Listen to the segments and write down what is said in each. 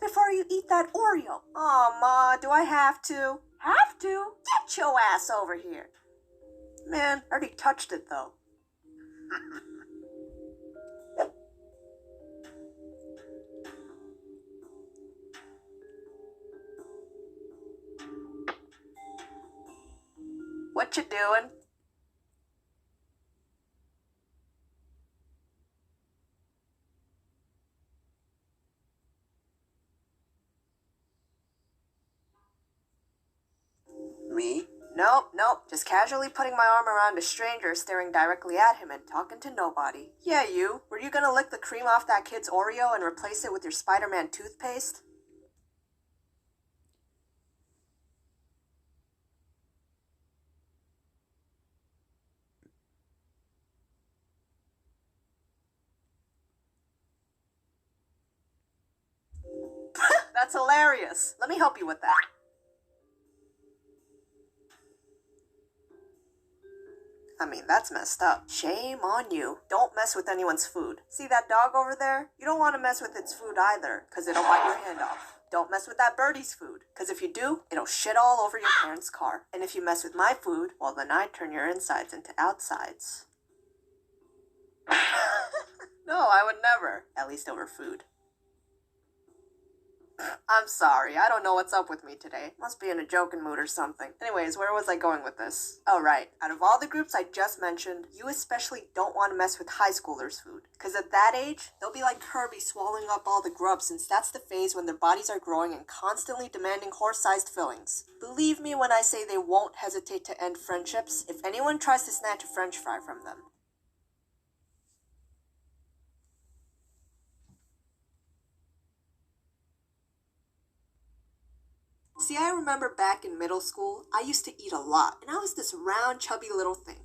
before you eat that Oreo. Aw, Ma, do I have to? Have to? Get your ass over here. Man, I already touched it though. What you doing? Me? Nope. Just casually putting my arm around a stranger, staring directly at him and talking to nobody. Yeah, you. Were you gonna lick the cream off that kid's Oreo and replace it with your Spider-Man toothpaste? That's hilarious. Let me help you with that. I mean, that's messed up. Shame on you. Don't mess with anyone's food. See that dog over there? You don't want to mess with its food either, because it'll bite your hand off. Don't mess with that birdie's food, because if you do, it'll shit all over your parents' car. And if you mess with my food, well, then I turn your insides into outsides. No, I would never. At least over food. I'm sorry, I don't know what's up with me today. Must be in a joking mood or something. Anyways, where was I going with this? Oh right, out of all the groups I just mentioned, you especially don't want to mess with high schoolers' food. Cause at that age, they'll be like Kirby swallowing up all the grub since that's the phase when their bodies are growing and constantly demanding horse-sized fillings. Believe me when I say they won't hesitate to end friendships if anyone tries to snatch a french fry from them. See, I remember back in middle school, I used to eat a lot, and I was this round, chubby little thing.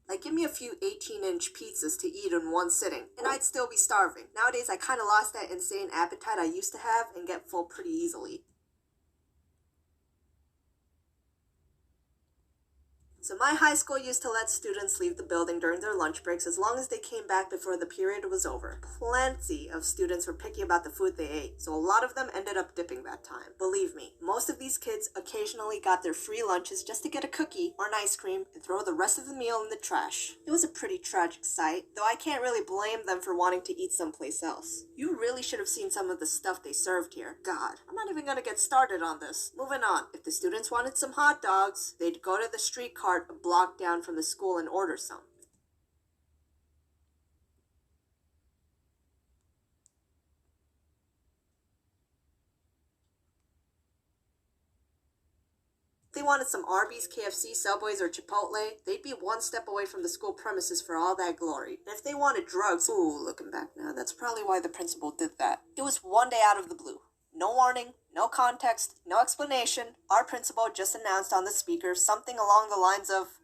Like, give me a few 18-inch pizzas to eat in one sitting, and I'd still be starving. Nowadays, I kinda lost that insane appetite I used to have and get full pretty easily. So my high school used to let students leave the building during their lunch breaks as long as they came back before the period was over. Plenty of students were picky about the food they ate, so a lot of them ended up dipping that time. Believe me, most of these kids occasionally got their free lunches just to get a cookie or an ice cream and throw the rest of the meal in the trash. It was a pretty tragic sight, though I can't really blame them for wanting to eat someplace else. You really should have seen some of the stuff they served here. God, I'm not even gonna get started on this. Moving on. If the students wanted some hot dogs, they'd go to the streetcar a block down from the school and order some. If they wanted some Arby's, KFC, Subways, or Chipotle, they'd be one step away from the school premises for all that glory. And if they wanted drugs, ooh, looking back now, that's probably why the principal did that. It was one day out of the blue. No warning, no context, no explanation. Our principal just announced on the speaker something along the lines of,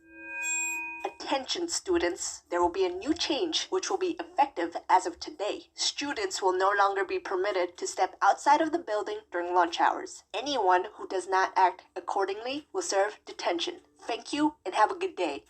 "Attention students, there will be a new change which will be effective as of today. Students will no longer be permitted to step outside of the building during lunch hours. Anyone who does not act accordingly will serve detention. Thank you and have a good day."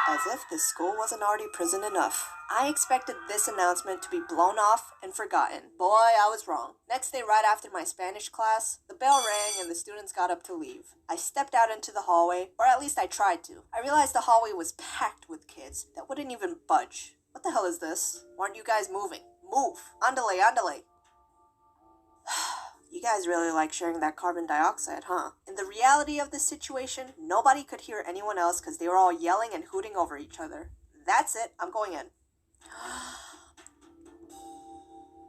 As if this school wasn't already prison enough. I expected this announcement to be blown off and forgotten. Boy, I was wrong. Next day, right after my Spanish class, the bell rang and the students got up to leave. I stepped out into the hallway, or at least I tried to. I realized the hallway was packed with kids that wouldn't even budge. What the hell is this? Why aren't you guys moving? Move! Andale, andale! You guys really like sharing that carbon dioxide, huh? In the reality of this situation, nobody could hear anyone else because they were all yelling and hooting over each other. That's it, I'm going in.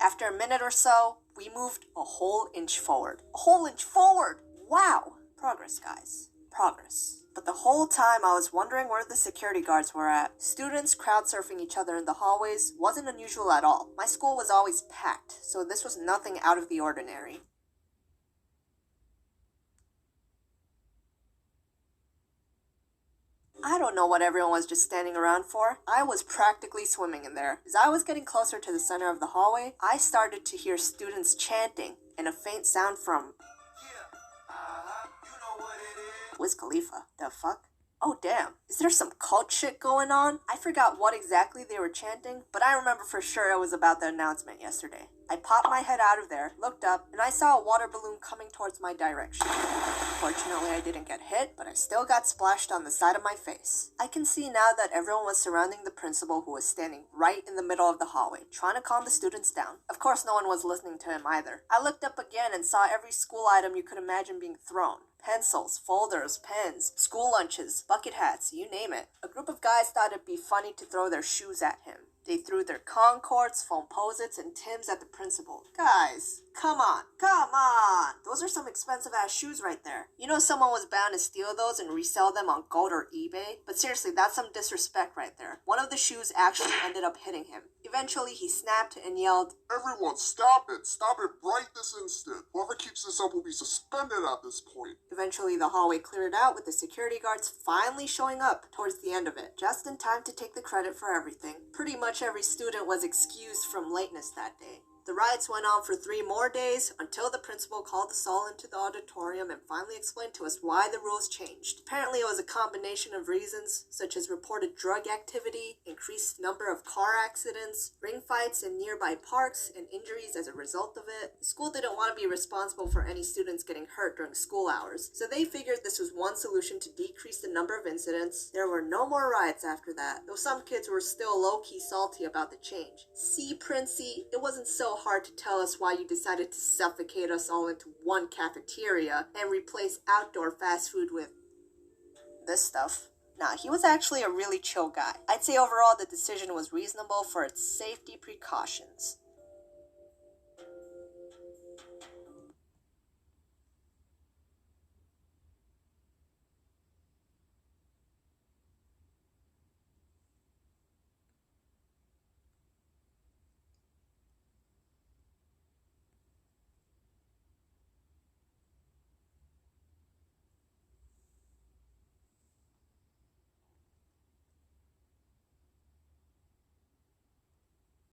After a minute or so, we moved a whole inch forward. A whole inch forward! Wow! Progress, guys. Progress. But the whole time I was wondering where the security guards were at. Students crowd surfing each other in the hallways wasn't unusual at all. My school was always packed, so this was nothing out of the ordinary. I don't know what everyone was just standing around for. I was practically swimming in there. As I was getting closer to the center of the hallway, I started to hear students chanting and a faint sound from Wiz Khalifa. The fuck? Oh damn, is there some cult shit going on? I forgot what exactly they were chanting, but I remember for sure it was about the announcement yesterday. I popped my head out of there, looked up, and I saw a water balloon coming towards my direction. Fortunately, I didn't get hit, but I still got splashed on the side of my face. I can see now that everyone was surrounding the principal, who was standing right in the middle of the hallway, trying to calm the students down. Of course, no one was listening to him either. I looked up again and saw every school item you could imagine being thrown. Pencils, folders, pens, school lunches, bucket hats, you name it. A group of guys thought it'd be funny to throw their shoes at him. They threw their Concords, foam posits, and Tims at the principal. Guys, come on. Those are some expensive ass shoes right there. You know someone was bound to steal those and resell them on Gold or eBay? But seriously, that's some disrespect right there. One of the shoes actually ended up hitting him. Eventually, he snapped and yelled, "Everyone, stop it! Stop it right this instant! Whoever keeps this up will be suspended at this point." Eventually, the hallway cleared out with the security guards finally showing up towards the end of it, just in time to take the credit for everything. Pretty much every student was excused from lateness that day. The riots went on for 3 more days until the principal called us all into the auditorium and finally explained to us why the rules changed. Apparently it was a combination of reasons, such as reported drug activity, increased number of car accidents, ring fights in nearby parks, and injuries as a result of it. The school didn't want to be responsible for any students getting hurt during school hours, so they figured this was one solution to decrease the number of incidents. There were no more riots after that, though some kids were still low-key salty about the change. See, Princey, it wasn't so hard to tell us why you decided to suffocate us all into one cafeteria and replace outdoor fast food with this stuff. Nah, he was actually a really chill guy. I'd say overall the decision was reasonable for its safety precautions.